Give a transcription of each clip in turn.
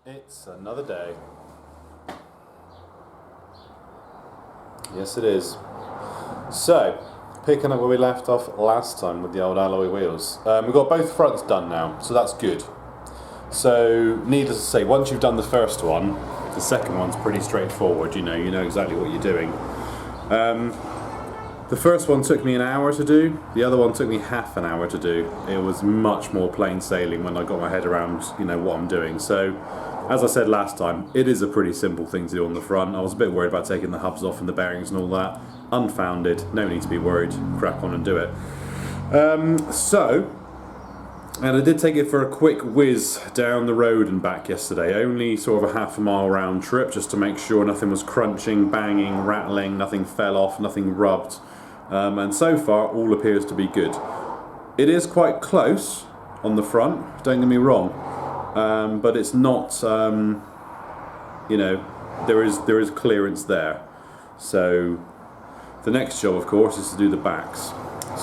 It's another day. Yes, it is. So, picking up where we left off last time with the old alloy wheels. We've got both fronts done now, so that's good. So, needless to say, once you've done the first one, the second one's pretty straightforward. You know exactly what you're doing. The first one took me an hour to do, the other one took me half an hour to do. It was much more plain sailing when I got my head around, what I'm doing. So, as I said last time, it is a pretty simple thing to do on the front. I was a bit worried about taking the hubs off and the bearings and all that. Unfounded, no need to be worried, crack on and do it. And I did take it for a quick whiz down the road and back yesterday, only sort of a half a mile round trip, just to make sure nothing was crunching, banging, rattling, nothing fell off, nothing rubbed. And so far, all appears to be good. It is quite close on the front, don't get me wrong. But it's not, there is clearance there. So the next job, of course, is to do the backs.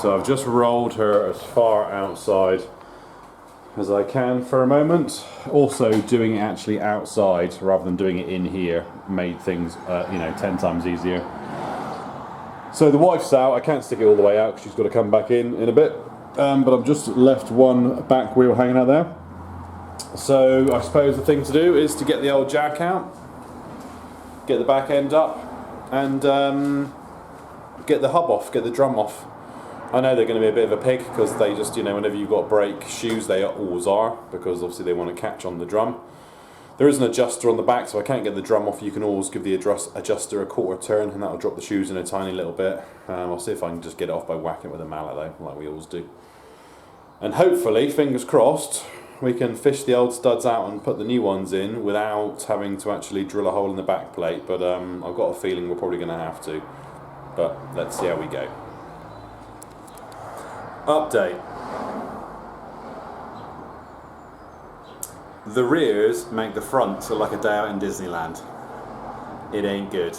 So I've just rolled her as far outside as I can for a moment. Also, doing it actually outside rather than doing it in here made things, 10 times easier. So the wife's out. I can't stick it all the way out because she's got to come back in a bit. But I've just left one back wheel hanging out there. So I suppose the thing to do is to get the old jack out, get the back end up, and get the hub off, get the drum off. I know they're going to be a bit of a pig because they just, whenever you've got brake shoes, they always are, because obviously they want to catch on the drum. There is an adjuster on the back, so I can't get the drum off. You can always give the adjuster a quarter turn, and that'll drop the shoes in a tiny little bit. I'll see if I can just get it off by whacking it with a mallet though, like we always do. And hopefully, fingers crossed, we can fish the old studs out and put the new ones in without having to actually drill a hole in the back plate, but I've got a feeling we're probably going to have to. But let's see how we go. Update. The rears make the front look like a day out in Disneyland. It ain't good.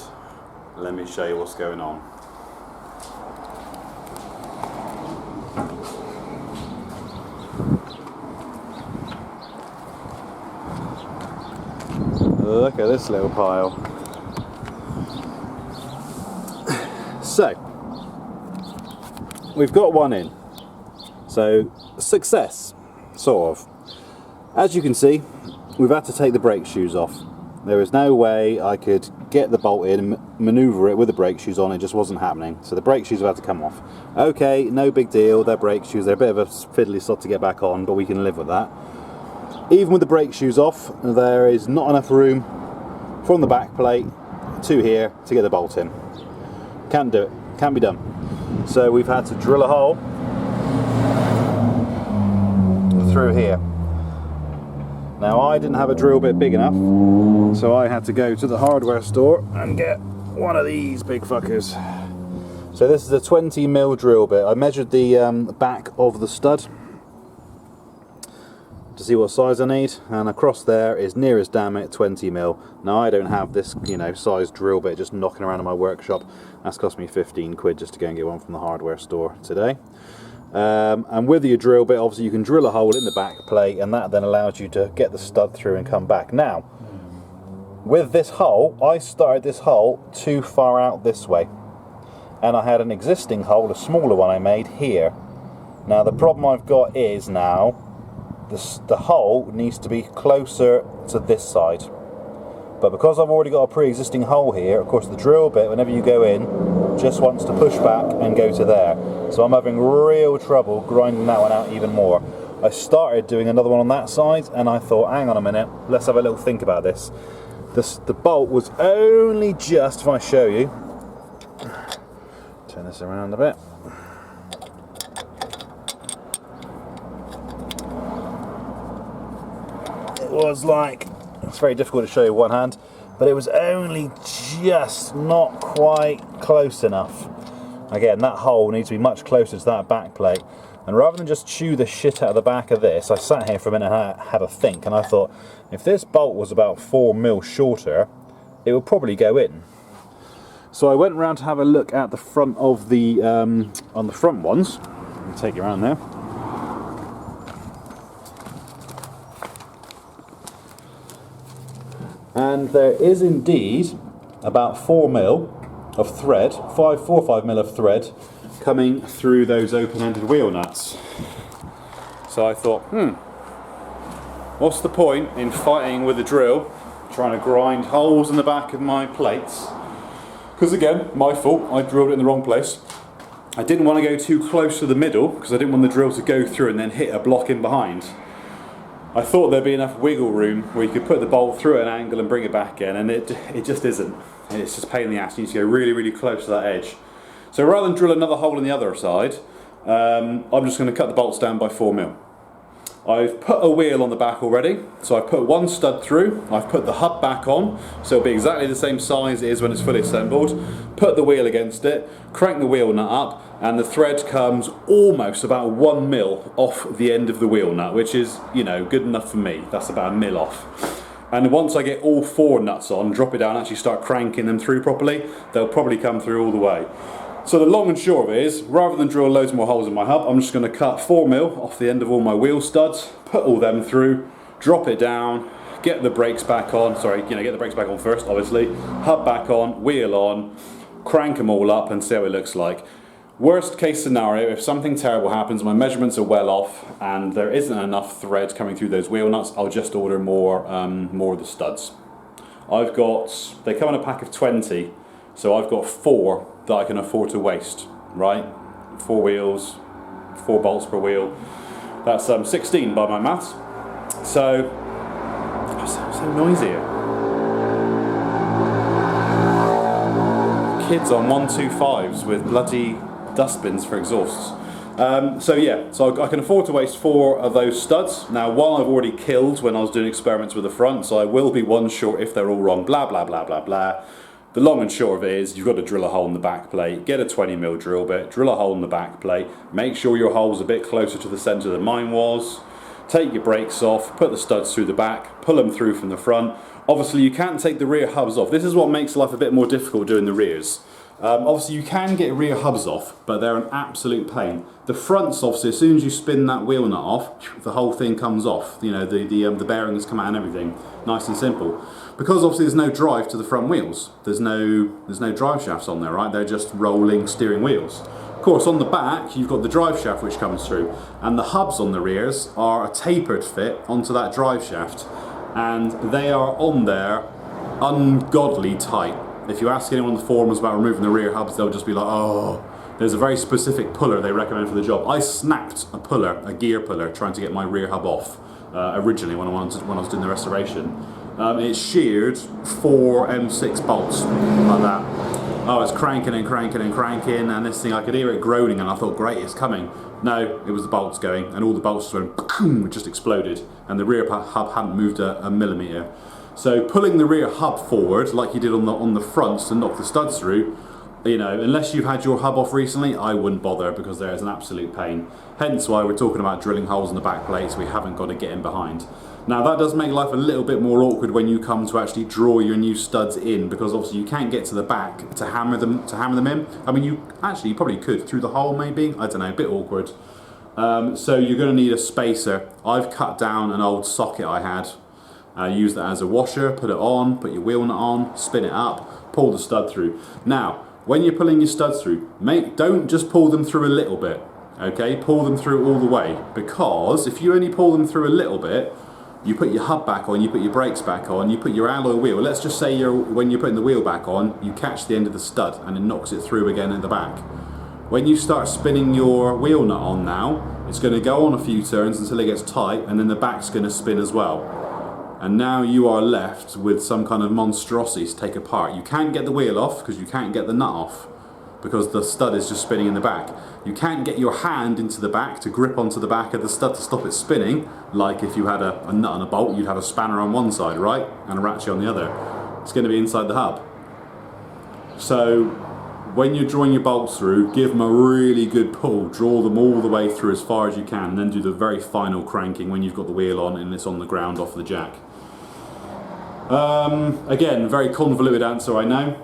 Let me show you what's going on. Look at this little pile. So, we've got one in. So, success, sort of. As you can see, we've had to take the brake shoes off. There is no way I could get the bolt in and manoeuvre it with the brake shoes on. It just wasn't happening. So the brake shoes have had to come off. Okay, no big deal. They're brake shoes. They're a bit of a fiddly sod to get back on, but we can live with that. Even with the brake shoes off, there is not enough room from the back plate to here to get the bolt in. Can't do it. Can't be done. So we've had to drill a hole through here. Now I didn't have a drill bit big enough, so I had to go to the hardware store and get one of these big fuckers. So this is a 20mm drill bit. I measured the back of the stud to see what size I need, and across there is near as damn it 20mm. Now I don't have this size drill bit just knocking around in my workshop. That's cost me 15 quid just to go and get one from the hardware store today. And with your drill bit, obviously you can drill a hole in the back plate, and that then allows you to get the stud through and come back. Now, with this hole, I started this hole too far out this way, and I had an existing hole, a smaller one I made here. Now the problem I've got is now the hole needs to be closer to this side, but because I've already got a pre-existing hole here, of course the drill bit, whenever you go in, just wants to push back and go to there. So I'm having real trouble grinding that one out even more. I started doing another one on that side, and I thought, hang on a minute, let's have a little think about this. The bolt was only just, if I show you, turn this around a bit. It was like, it's very difficult to show you with one hand, but it was only just not quite close enough. Again, that hole needs to be much closer to that back plate. And rather than just chew the shit out of the back of this, I sat here for a minute and had a think, and I thought, if this bolt was about 4mm shorter, it would probably go in. So I went round to have a look at the front of the, on the front ones. I'll take you around there. And there is indeed about 4 mil of thread, 4 or 5 mil of thread coming through those open-ended wheel nuts. So I thought, what's the point in fighting with a drill, trying to grind holes in the back of my plates? Because again, my fault, I drilled it in the wrong place. I didn't want to go too close to the middle because I didn't want the drill to go through and then hit a block in behind. I thought there'd be enough wiggle room where you could put the bolt through at an angle and bring it back in, and it just isn't. It's just a pain in the ass. You need to go really, really close to that edge. So rather than drill another hole on the other side, I'm just going to cut the bolts down by 4 mil. I've put a wheel on the back already, so I've put one stud through, I've put the hub back on, so it'll be exactly the same size it is when it's fully assembled, put the wheel against it, crank the wheel nut up, and the thread comes almost about 1 mil off the end of the wheel nut, which is, you know, good enough for me. That's about 1 mil off. And once I get all 4 nuts on, drop it down, actually start cranking them through properly, they'll probably come through all the way. So the long and short of it is, rather than drill loads more holes in my hub, I'm just going to cut 4 mil off the end of all my wheel studs, put all them through, drop it down, get the brakes back on, get the brakes back on first, obviously, hub back on, wheel on, crank them all up and see how it looks like. Worst case scenario, if something terrible happens, my measurements are well off and there isn't enough thread coming through those wheel nuts, I'll just order more of the studs. They come in a pack of 20, so I've got 4 that I can afford to waste, right? 4 wheels, 4 bolts per wheel. That's 16 by my maths. So noisy here. Kids on 125s with bloody dustbins for exhausts. So I can afford to waste 4 of those studs. Now, one I've already killed when I was doing experiments with the front, so I will be 1 short if they're all wrong, blah, blah, blah, blah, blah. The long and short of it is, you've got to drill a hole in the back plate, get a 20 mil drill bit, drill a hole in the back plate, make sure your hole's a bit closer to the centre than mine was, take your brakes off, put the studs through the back, pull them through from the front. Obviously you can't take the rear hubs off. This is what makes life a bit more difficult doing the rears. Obviously you can get rear hubs off, but they're an absolute pain. The fronts, obviously, as soon as you spin that wheel nut off, the whole thing comes off. You know, the bearings come out and everything, nice and simple. Because obviously there's no drive to the front wheels. There's no drive shafts on there, right? They're just rolling steering wheels. Of course, on the back you've got the drive shaft which comes through, and the hubs on the rears are a tapered fit onto that drive shaft, and they are on there ungodly tight. If you ask anyone on the forums about removing the rear hubs, they'll just be like, oh, there's a very specific puller they recommend for the job. I snapped a puller, a gear puller, trying to get my rear hub off originally when I was doing the restoration. It sheared 4 M6 bolts like that. Oh, it's cranking and cranking and cranking, and this thing, I could hear it groaning, and I thought, great, it's coming. No, it was the bolts going, and all the bolts just went, boom, just exploded, and the rear hub hadn't moved a millimetre. So pulling the rear hub forward, like you did on the fronts to knock the studs through, you know, unless you've had your hub off recently, I wouldn't bother, because there is an absolute pain. Hence why we're talking about drilling holes in the back plates. We haven't got to get in behind. Now that does make life a little bit more awkward when you come to actually draw your new studs in, because obviously you can't get to the back to hammer them in. I mean, you probably could through the hole maybe. I don't know, a bit awkward. So you're going to need a spacer. I've cut down an old socket I had. Use that as a washer, put it on, put your wheel nut on, spin it up, pull the stud through. Now, when you're pulling your studs through, don't just pull them through a little bit, okay? Pull them through all the way, because if you only pull them through a little bit, you put your hub back on, you put your brakes back on, you put your alloy wheel. Let's just say when you're putting the wheel back on, you catch the end of the stud and it knocks it through again in the back. When you start spinning your wheel nut on now, it's going to go on a few turns until it gets tight, and then the back's going to spin as well. And now you are left with some kind of monstrosity to take apart. You can't get the wheel off because you can't get the nut off, because the stud is just spinning in the back. You can't get your hand into the back to grip onto the back of the stud to stop it spinning, like if you had a nut and a bolt, you'd have a spanner on one side, right? And a ratchet on the other. It's going to be inside the hub. So when you're drawing your bolts through, give them a really good pull. Draw them all the way through as far as you can, and then do the very final cranking when you've got the wheel on and it's on the ground off the jack. Again, very convoluted answer, I know.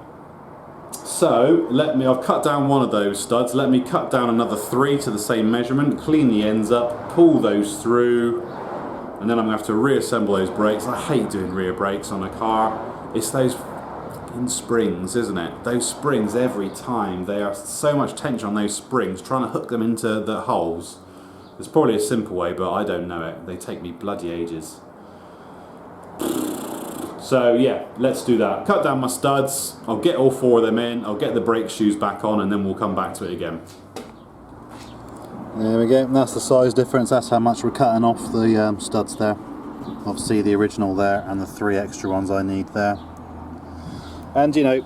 So I've cut down one of those studs. Let me cut down another 3 to the same measurement, clean the ends up, pull those through, and then I'm going to have to reassemble those brakes. I hate doing rear brakes on a car. It's those fucking springs, isn't it? Those springs every time. They are so much tension on those springs, trying to hook them into the holes. There's probably a simple way, but I don't know it. They take me bloody ages. So yeah, let's do that. Cut down my studs, I'll get all 4 of them in, I'll get the brake shoes back on, and then we'll come back to it again. There we go, that's the size difference, that's how much we're cutting off the studs there. Obviously the original there and the 3 extra ones I need there. And you know,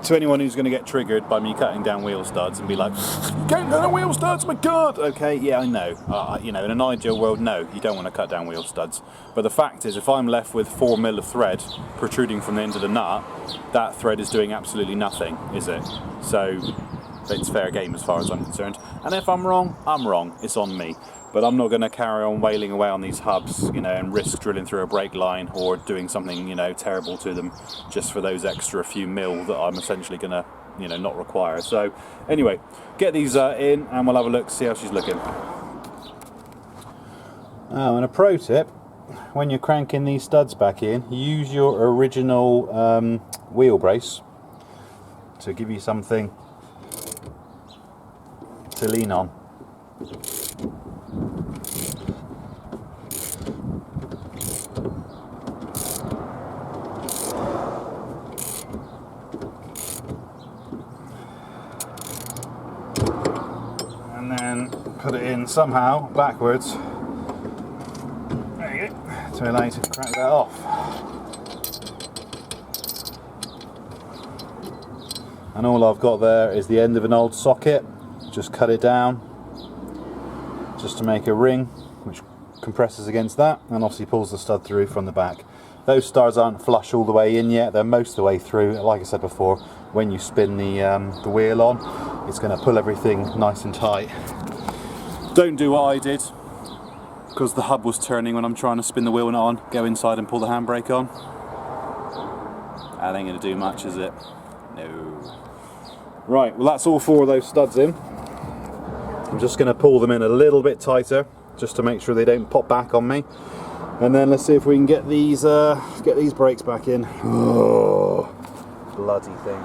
to anyone who's going to get triggered by me cutting down wheel studs and be like, "Cutting down wheel studs, my god!" Okay, yeah, I know. You know, in an ideal world, no, you don't want to cut down wheel studs. But the fact is, if I'm left with 4mm of thread protruding from the end of the nut, that thread is doing absolutely nothing, is it? So it's fair game as far as I'm concerned. And if I'm wrong, I'm wrong. It's on me. But I'm not going to carry on wailing away on these hubs, you know, and risk drilling through a brake line or doing something, you know, terrible to them just for those extra few mil that I'm essentially going to, you know, not require. So anyway, get these in and we'll have a look, see how she's looking. Oh, and a pro tip, when you're cranking these studs back in, use your original wheel brace to give you something to lean on. And then put it in somehow backwards. There you go, to allow you to crack that off. And all I've got there is the end of an old socket. Just cut it down just to make a ring which compresses against that and obviously pulls the stud through from the back. Those studs aren't flush all the way in yet, they're most of the way through. Like I said before, when you spin the wheel on, it's going to pull everything nice and tight. Don't do what I did, because the hub was turning when I'm trying to spin the wheel on. Go inside and pull the handbrake on. That ain't going to do much, is it? No. Right, well that's all 4 of those studs in. I'm just going to pull them in a little bit tighter, just to make sure they don't pop back on me. And then let's see if we can get these brakes back in. Oh, bloody thing.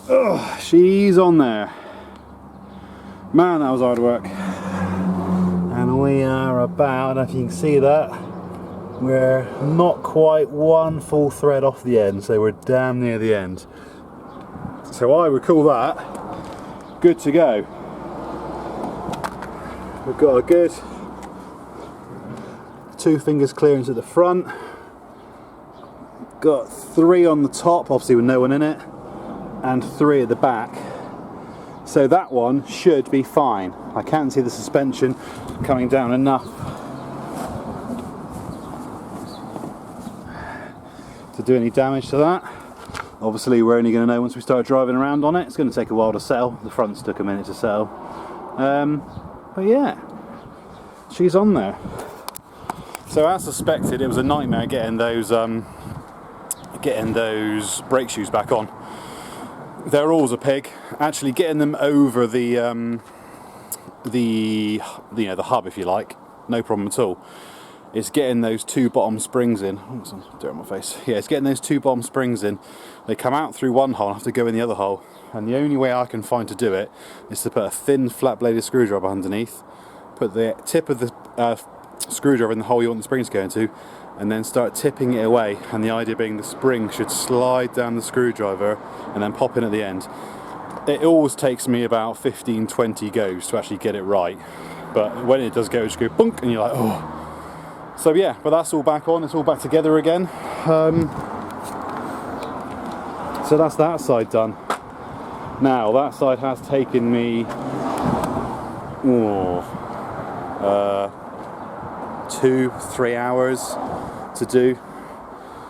Oh, she's on there. Man, that was hard work. And we are about, I don't know if you can see that, we're not quite 1 full thread off the end, so we're damn near the end. So I would call that good to go. We've got a good 2 fingers clearance at the front. Got 3 on the top, obviously with no one in it, and 3 at the back. So that one should be fine. I can't see the suspension coming down enough to do any damage to that. Obviously we're only going to know once we start driving around on it. It's going to take a while to settle. The fronts took a minute to settle. But yeah, she's on there. So as suspected, it was a nightmare getting those brake shoes back on. They're always a pig. Actually getting them over the hub, if you like, no problem at all. It's getting those 2 bottom springs in. Oh, some dirt on my face. Yeah, it's getting those 2 bottom springs in. They come out through one hole and have to go in the other hole. And the only way I can find to do it is to put a thin flat-bladed screwdriver underneath, put the tip of the screwdriver in the hole you want the springs to go into, and then start tipping it away. And the idea being the spring should slide down the screwdriver and then pop in at the end. It always takes me about 15-20 goes to actually get it right. But when it does go, it just goes bunk, and you're like, oh. So yeah, but that's all back on, it's all back together again. So that's that side done. Now that side has taken me 2-3 hours to do.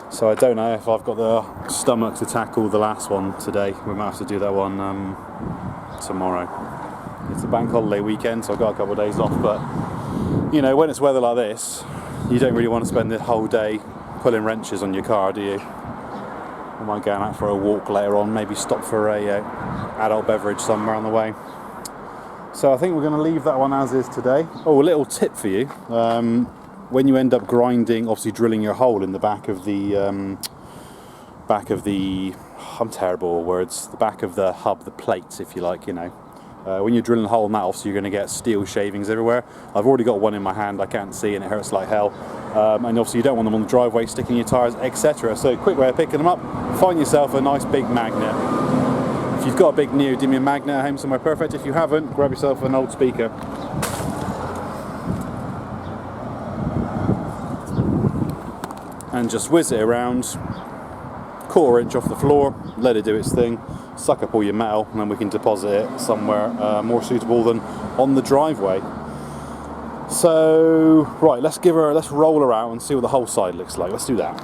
So I don't know if I've got the stomach to tackle the last one today. We might have to do that one tomorrow. It's a bank holiday weekend, so I've got a couple of days off, but you know, when it's weather like this, you don't really want to spend the whole day pulling wrenches on your car, do you? I might go out for a walk later on, maybe stop for a adult beverage somewhere on the way. So I think we're going to leave that one as is today. Oh, a little tip for you. When you end up grinding, obviously drilling your hole in the back of the, I'm terrible at words, the back of the hub, the plates, if you like, you know. When you're drilling a hole in that, obviously you're going to get steel shavings everywhere. I've already got one in my hand, I can't see, and it hurts like hell. And obviously you don't want them on the driveway, sticking your tyres, etc. So a quick way of picking them up, find yourself a nice big magnet. If you've got a big neodymium magnet at home somewhere, perfect. If you haven't, grab yourself an old speaker. And just whiz it around, 1/4 inch off the floor, let it do its thing, suck up all your metal, and then we can deposit it somewhere more suitable than on the driveway. So, right, let's roll her out and see what the whole side looks like. Let's do that.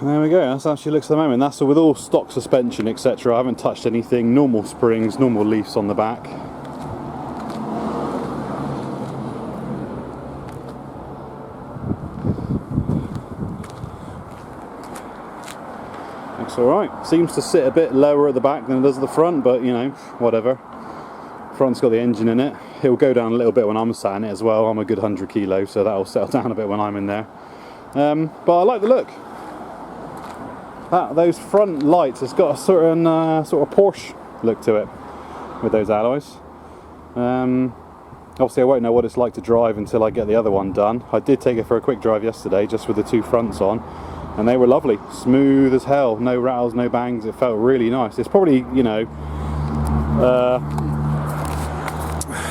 And there we go, that's how she looks at the moment. That's with all stock suspension, etc. I haven't touched anything, normal springs, normal leafs on the back. Looks alright. Seems to sit a bit lower at the back than it does at the front, but you know, whatever. Front's got the engine in it. It'll go down a little bit when I'm sat in it as well. I'm a good 100 kilo, so that'll settle down a bit when I'm in there. But I like the look. Those front lights, it's got a certain sort of Porsche look to it with those alloys. Obviously I won't know what it's like to drive until I get the other one done. I did take it for a quick drive yesterday just with the two fronts on, and they were lovely, smooth as hell, no rattles, no bangs. It felt really nice. It's probably, you know,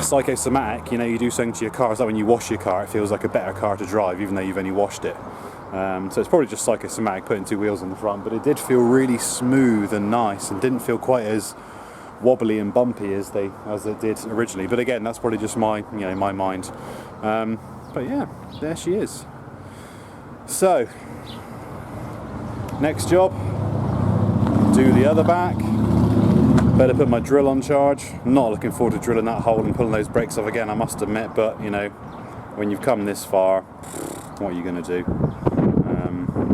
psychosomatic, you know, you do something to your car, it's like when you wash your car, it feels like a better car to drive even though you've only washed it. So it's probably just psychosomatic, putting two wheels in the front, but it did feel really smooth and nice and didn't feel quite as wobbly and bumpy as it did originally. But again, that's probably just my, you know, my mind. But yeah, there she is. So next job, do the other back. Better put my drill on charge. I'm not looking forward to drilling that hole and pulling those brakes off again, I must admit, but you know, when you've come this far, what are you going to do?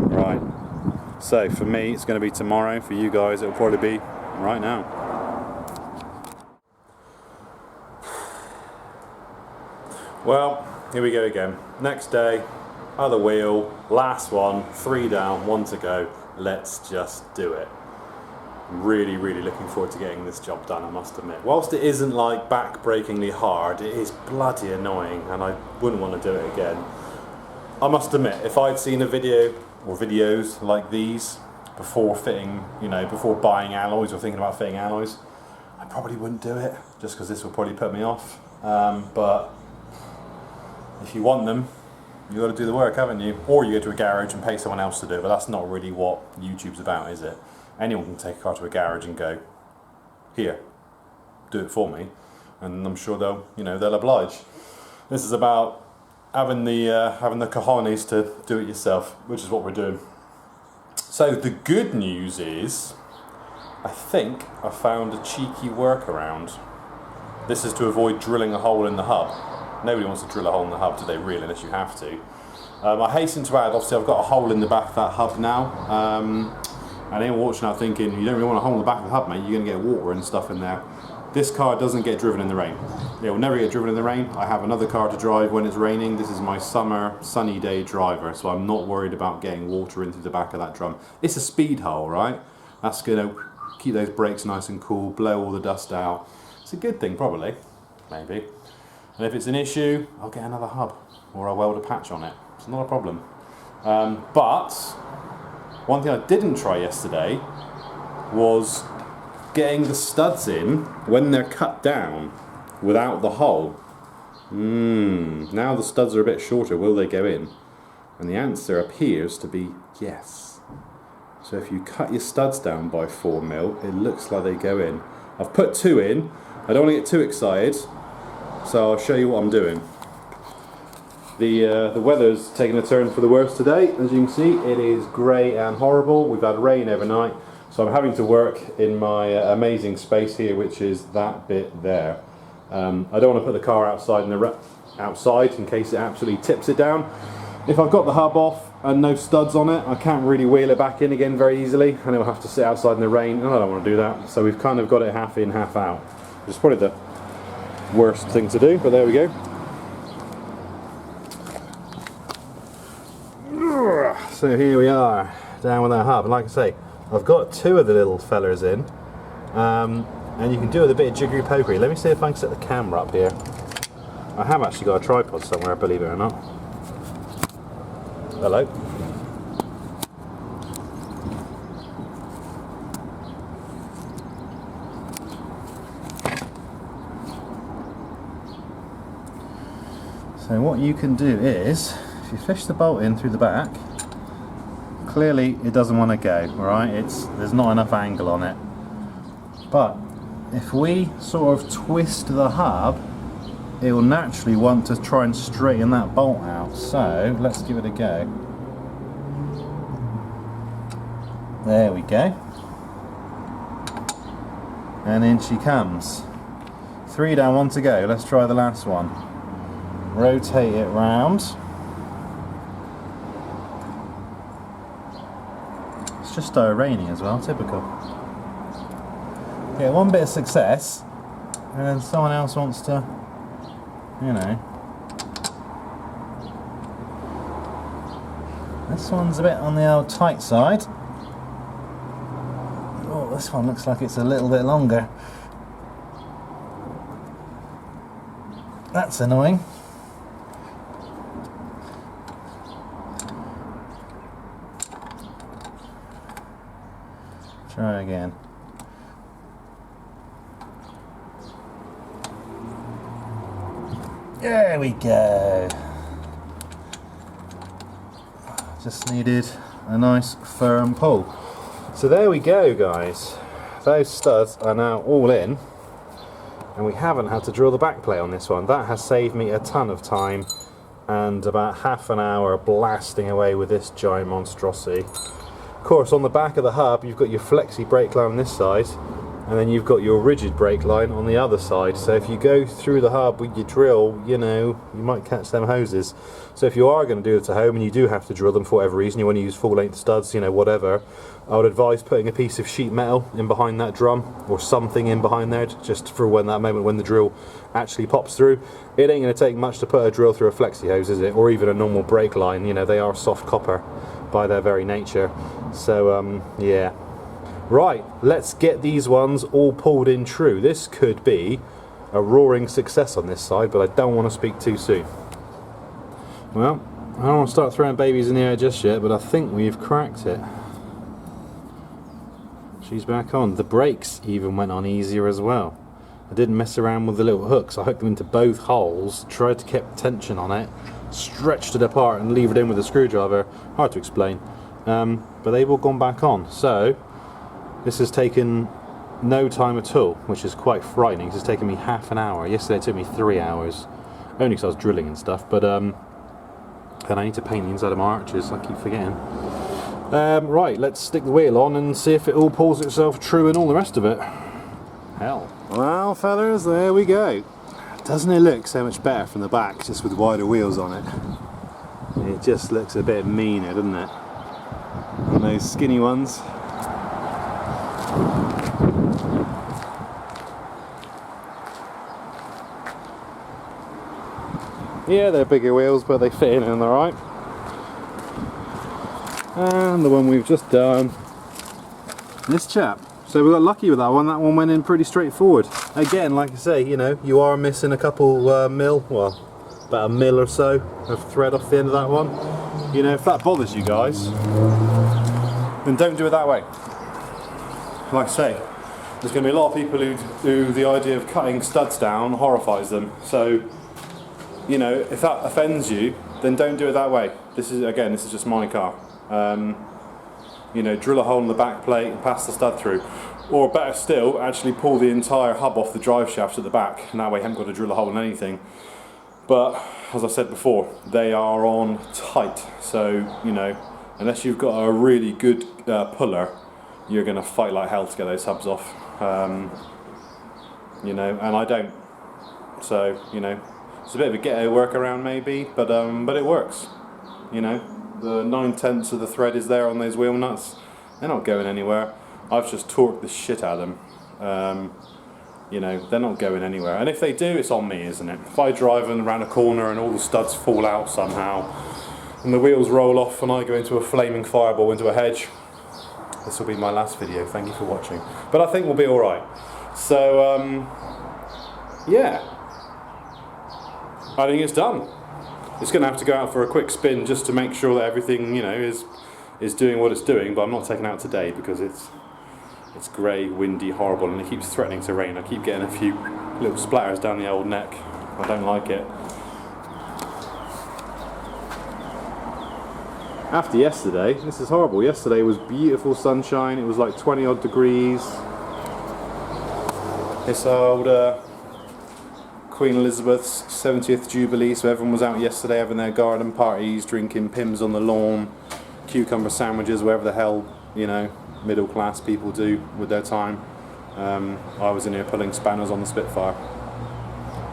Right, so for me it's going to be tomorrow, for you guys it'll probably be right now. Well, here we go again. Next day, other wheel, last one, 3 down, 1 to go. Let's just do it. Really, really looking forward to getting this job done, I must admit. Whilst it isn't like back-breakingly hard, it is bloody annoying and I wouldn't want to do it again. I must admit, if I'd seen a video or videos like these before fitting, you know, before buying alloys or thinking about fitting alloys, I probably wouldn't do it, just because this will probably put me off. But if you want them, you've got to do the work, haven't you? Or you go to a garage and pay someone else to do it, but that's not really what YouTube's about, is it? Anyone can take a car to a garage and go, here, do it for me, and I'm sure they'll oblige. This is about having the cojones to do it yourself, which is what we're doing. So the good news is, I think I found a cheeky workaround. This is to avoid drilling a hole in the hub. Nobody wants to drill a hole in the hub, do they really, unless you have to. I hasten to add, obviously I've got a hole in the back of that hub now. And anyone watching out thinking, you don't really want a hole in the back of the hub, mate, you're going to get water and stuff in there. This car doesn't get driven in the rain. It will never get driven in the rain. I have another car to drive when it's raining. This is my summer sunny day driver, so I'm not worried about getting water into the back of that drum. It's a speed hole, right? That's going to keep those brakes nice and cool, blow all the dust out. It's a good thing, probably, maybe. And if it's an issue, I'll get another hub, or I'll weld a patch on it. It's not a problem. But one thing I didn't try yesterday was getting the studs in when they're cut down without the hole. Now the studs are a bit shorter, will they go in? And the answer appears to be yes. So if you cut your studs down by 4mm, it looks like they go in. I've put 2 in. I don't want to get too excited, so I'll show you what I'm doing. The weather's taken a turn for the worse today. As you can see, it is grey and horrible. We've had rain overnight, so I'm having to work in my amazing space here, which is that bit there. I don't want to put the car outside in case it absolutely tips it down. If I've got the hub off and no studs on it, I can't really wheel it back in again very easily, and it'll have to sit outside in the rain, and I don't want to do that. So we've kind of got it half in, half out, which is probably the worst thing to do, but there we go. So here we are, down with our hub, and like I say, I've got two of the little fellers in, and you can do it with a bit of jiggery pokery. Let me see if I can set the camera up here. I have actually got a tripod somewhere, believe it or not. Hello. So what you can do is, if you fish the bolt in through the back, clearly it doesn't want to go, right? There's not enough angle on it. But if we sort of twist the hub, it will naturally want to try and straighten that bolt out. So let's give it a go. There we go. And in she comes. 3 down, 1 to go. Let's try the last one. Rotate it round. It's just started raining as well, typical. Yeah, one bit of success, and then someone else wants to, you know. This one's a bit on the old tight side. Oh, this one looks like it's a little bit longer. That's annoying. Try again. There we go. Just needed a nice firm pull. So there we go, guys. Those studs are now all in, and we haven't had to drill the back plate on this one. That has saved me a ton of time and about half an hour blasting away with this giant monstrosity. Of course, on the back of the hub, you've got your flexi brake line on this side, and then you've got your rigid brake line on the other side. So if you go through the hub with your drill, you know, you might catch them hoses. So if you are going to do it at home and you do have to drill them for whatever reason, you want to use full length studs, you know, whatever, I would advise putting a piece of sheet metal in behind that drum, or something in behind there, just for when that moment when the drill actually pops through. It ain't going to take much to put a drill through a flexi hose, is it? Or even a normal brake line, you know, they are soft copper by their very nature. So yeah. Right, let's get these ones all pulled in true. This could be a roaring success on this side, but I don't want to speak too soon. Well, I don't want to start throwing babies in the air just yet, but I think we've cracked it. She's back on. The brakes even went on easier as well. I didn't mess around with the little hooks. I hooked them into both holes, tried to keep tension on it, stretched it apart and levered in with a screwdriver. Hard to explain. But they've all gone back on. So this has taken no time at all, which is quite frightening. This has taken me half an hour. Yesterday it took me 3 hours, only because I was drilling and stuff. But and I need to paint the inside of my arches. I keep forgetting. Right, let's stick the wheel on and see if it all pulls itself true and all the rest of it. Hell. Well, fellas, there we go. Doesn't it look so much better from the back, just with wider wheels on it? It just looks a bit meaner, doesn't it? And those skinny ones. Yeah, they're bigger wheels, but they fit in and they're alright. And the one we've just done, this chap. So we got lucky with that one. That one went in pretty straightforward. Again, like I say, you know, you are missing a couple mil, well, about a mil or so of thread off the end of that one. You know, if that bothers you guys, then don't do it that way. Like I say, there's going to be a lot of people who the idea of cutting studs down horrifies them. So, you know, if that offends you, then don't do it that way. This is just my car. You know, drill a hole in the back plate and pass the stud through. Or better still, actually pull the entire hub off the drive shafts at the back, and that way you haven't got to drill a hole in anything. But, as I said before, they are on tight, so, you know, unless you've got a really good puller, you're going to fight like hell to get those hubs off. You know, and I don't. So, you know, it's a bit of a ghetto workaround maybe, but it works. you know, the 9/10 of the thread is there on those wheel nuts. They're not going anywhere. I've just torqued the shit out of them. You know, they're not going anywhere. And if they do, it's on me, isn't it? If I drive them around a corner and all the studs fall out somehow, and the wheels roll off and I go into a flaming fireball into a hedge, this will be my last video. Thank you for watching. But I think we'll be alright. So, yeah. I think it's done. It's going to have to go out for a quick spin just to make sure that everything, you know, is doing what it's doing, but I'm not taking it out today because it's grey, windy, horrible, and it keeps threatening to rain. I keep getting a few little splatters down the old neck. I don't like it. After yesterday, this is horrible. Yesterday was beautiful sunshine. It was like 20 odd degrees. This old Queen Elizabeth's 70th Jubilee, so everyone was out yesterday having their garden parties, drinking Pimm's on the lawn, cucumber sandwiches, wherever the hell, you know, middle class people do with their time. I was in here pulling spanners on the Spitfire.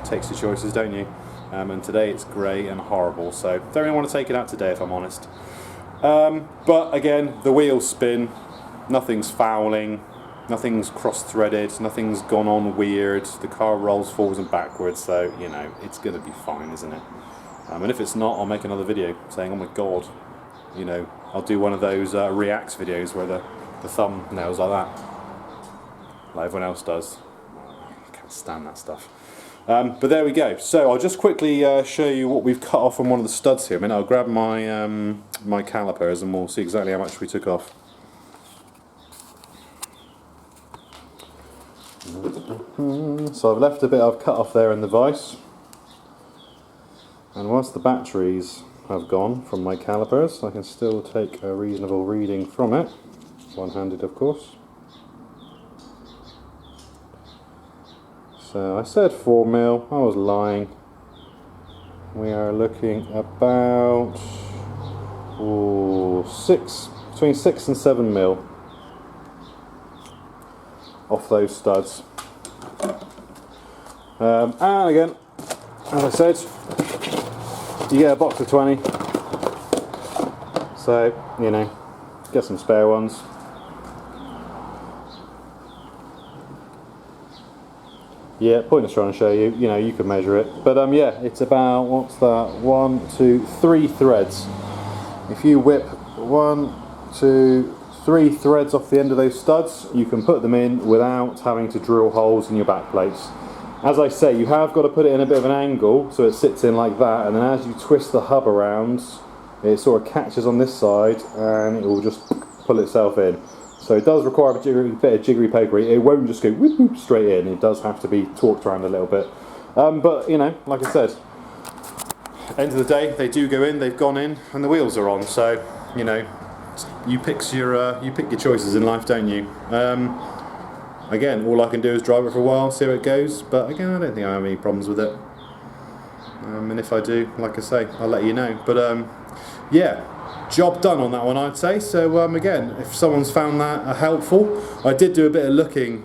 Takes your choices, don't you? And today it's grey and horrible, so don't really want to take it out today if I'm honest. But again, the wheels spin, nothing's fouling, nothing's cross-threaded, nothing's gone on weird, the car rolls forwards and backwards, so, you know, it's going to be fine, isn't it? And if it's not, I'll make another video saying, oh my god, you know, I'll do one of those reacts videos where the thumbnails like that, like everyone else does. I can't stand that stuff. But there we go. So I'll just quickly show you what we've cut off on one of the studs here. I mean, I'll grab my my calipers and we'll see exactly how much we took off. So I've left a bit I've cut off there in the vise, and whilst the batteries have gone from my calipers, I can still take a reasonable reading from it, one-handed of course. So I said 4mm, I was lying. We are looking about between 6 and 7mm off those studs. And again, as I said, you get a box of 20, so, you know, get some spare ones. Yeah, pointless trying to show you, you know, you can measure it. But yeah, it's about, what's that, 1, 2, 3 threads. If you whip 1, 2, 3 threads off the end of those studs, you can put them in without having to drill holes in your back plates. As I say, you have got to put it in a bit of an angle so it sits in like that, and then as you twist the hub around, it sort of catches on this side and it will just pull itself in. So it does require a bit of jiggery pokery. It won't just go whoop whoop straight in. It does have to be torqued around a little bit. But you know, like I said, end of the day, they do go in. They've gone in, and the wheels are on. So you know, you pick your choices in life, don't you? Again, all I can do is drive it for a while, see how it goes. But again, I don't think I have any problems with it. And if I do, like I say, I'll let you know. But yeah. Job done on that one, I'd say. So again, if someone's found that helpful, I did do a bit of looking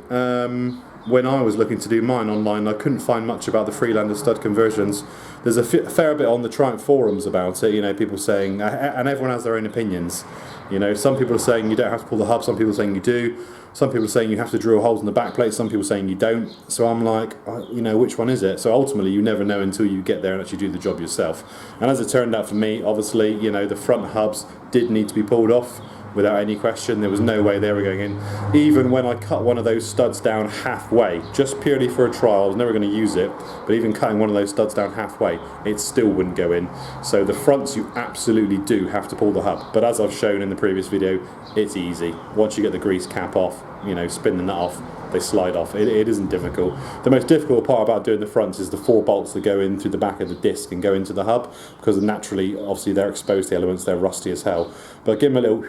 when I was looking to do mine online. I couldn't find much about the Freelander stud conversions. There's a fair bit on the Triumph forums about it, you know, people saying, and everyone has their own opinions. You know, some people are saying you don't have to pull the hub, some people are saying you do. Some people are saying you have to drill holes in the back plate, some people are saying you don't. So I'm like, you know, which one is it? So ultimately you never know until you get there and actually do the job yourself. And as it turned out for me, obviously, you know, the front hubs did need to be pulled off without any question. There was no way they were going in. Even when I cut one of those studs down halfway, just purely for a trial, I was never going to use it, but even cutting one of those studs down halfway, it still wouldn't go in. So the fronts, you absolutely do have to pull the hub. But as I've shown in the previous video, it's easy. Once you get the grease cap off, you know, spin the nut off, they slide off. It isn't difficult. The most difficult part about doing the fronts is the 4 bolts that go in through the back of the disc and go into the hub, because naturally, obviously, they're exposed to the elements, they're rusty as hell. But give them a little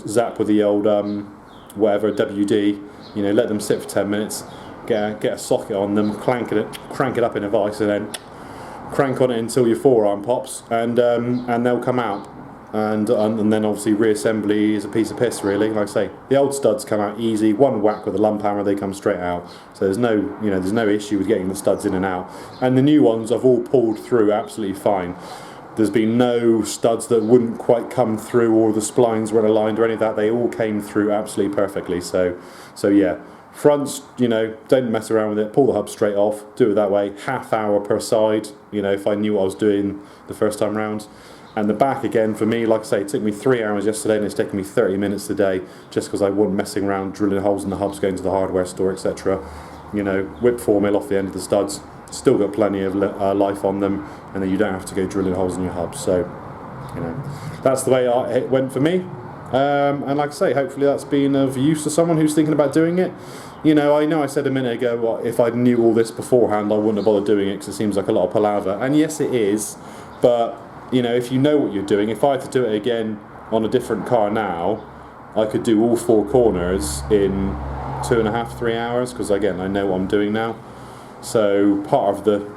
zap with the old whatever WD, you know, let them sit for 10 minutes, get a socket on them, crank it up in a vise, and then crank on it until your forearm pops, and they'll come out. And then obviously reassembly is a piece of piss, really. Like I say, the old studs come out easy. One whack with a lump hammer, they come straight out. So there's no issue with getting the studs in and out. And the new ones I've all pulled through absolutely fine. There's been no studs that wouldn't quite come through, or the splines weren't aligned or any of that. They all came through absolutely perfectly. So yeah, fronts, you know, don't mess around with it. Pull the hub straight off. Do it that way. Half hour per side. You know, if I knew what I was doing the first time round. And the back, again, for me, like I say, it took me 3 hours yesterday, and it's taken me 30 minutes today, just because I wasn't messing around drilling holes in the hubs, going to the hardware store, etc. You know, whip 4mm off the end of the studs. Still got plenty of life on them, and then you don't have to go drilling holes in your hubs. So, you know, that's the way it went for me. And like I say, hopefully that's been of use to someone who's thinking about doing it. You know I said a minute ago, well, if I knew all this beforehand, I wouldn't have bothered doing it, because it seems like a lot of palaver. And yes, it is, but you know, if you know what you're doing, if I had to do it again on a different car now, I could do all 4 corners in 2.5, 3 hours, because again, I know what I'm doing now. So part of the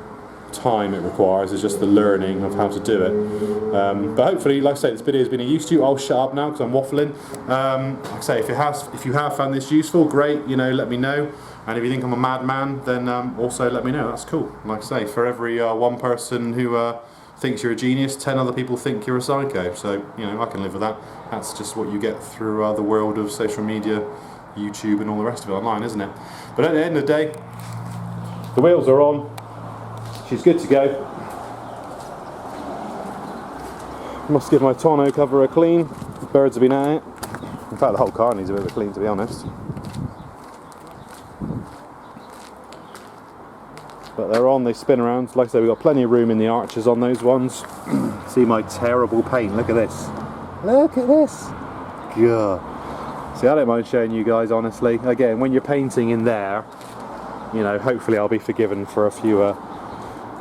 time it requires is just the learning of how to do it. But hopefully, like I say, this video has been of use to you. I'll shut up now because I'm waffling. Like I say, if you have found this useful, great. You know, let me know. And if you think I'm a madman, then also let me know. That's cool. Like I say, for every one person who thinks you're a genius, 10 other people think you're a psycho. So, you know, I can live with that. That's just what you get through the world of social media, YouTube and all the rest of it online, isn't it? But at the end of the day, the wheels are on. She's good to go. Must give my tonneau cover a clean. The birds have been at it. In fact, the whole car needs a bit of a clean, to be honest. But they're on, they spin around. Like I say, we've got plenty of room in the arches on those ones. See my terrible paint, look at this. Look at this. God. See, I don't mind showing you guys, honestly. Again, when you're painting in there, you know, hopefully I'll be forgiven for a few,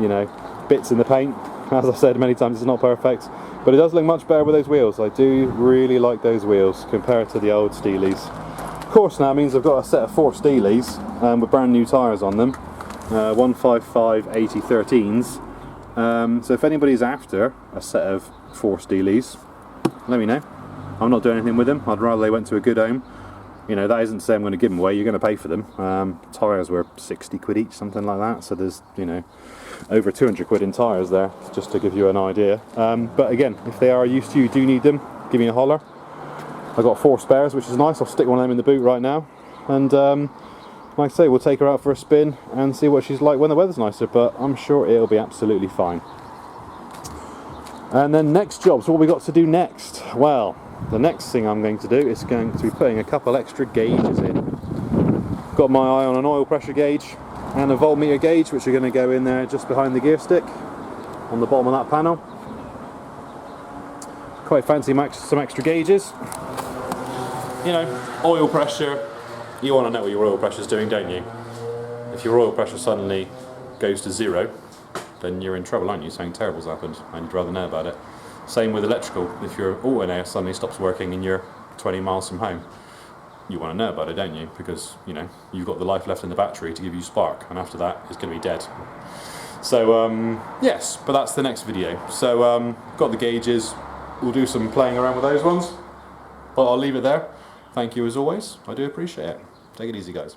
you know, bits in the paint. As I've said many times, it's not perfect. But it does look much better with those wheels. I do really like those wheels compared to the old Steelies. Of course, now means I've got a set of 4 Steelies with brand new tyres on them. 155 80 13s. So if anybody's after a set of 4 Steelies, let me know. I'm not doing anything with them. I'd rather they went to a good home. You know, that isn't to say I'm going to give them away. You're going to pay for them. Tyres were 60 quid each, something like that. So there's, you know, over 200 quid in tyres there, just to give you an idea. But again, if they are used to you, do need them, give me a holler. I've got 4 spares, which is nice. I'll stick one of them in the boot right now. And like I say, we'll take her out for a spin and see what she's like when the weather's nicer, but I'm sure it'll be absolutely fine. And then next job, so what we got to do next? Well, the next thing I'm going to do is going to be putting a couple extra gauges in. Got my eye on an oil pressure gauge and a voltmeter gauge, which are going to go in there just behind the gear stick on the bottom of that panel. Quite fancy some extra gauges. You know, oil pressure, you want to know what your oil pressure is doing, don't you? If your oil pressure suddenly goes to 0, then you're in trouble, aren't you? Something terrible's happened and you'd rather know about it. Same with electrical. If your alternator suddenly stops working and you're 20 miles from home, you want to know about it, don't you? Because, you know, you've got the life left in the battery to give you spark, and after that it's going to be dead. So yes, but that's the next video. So got the gauges, we'll do some playing around with those ones, but I'll leave it there. Thank you as always, I do appreciate it. Take it easy, guys.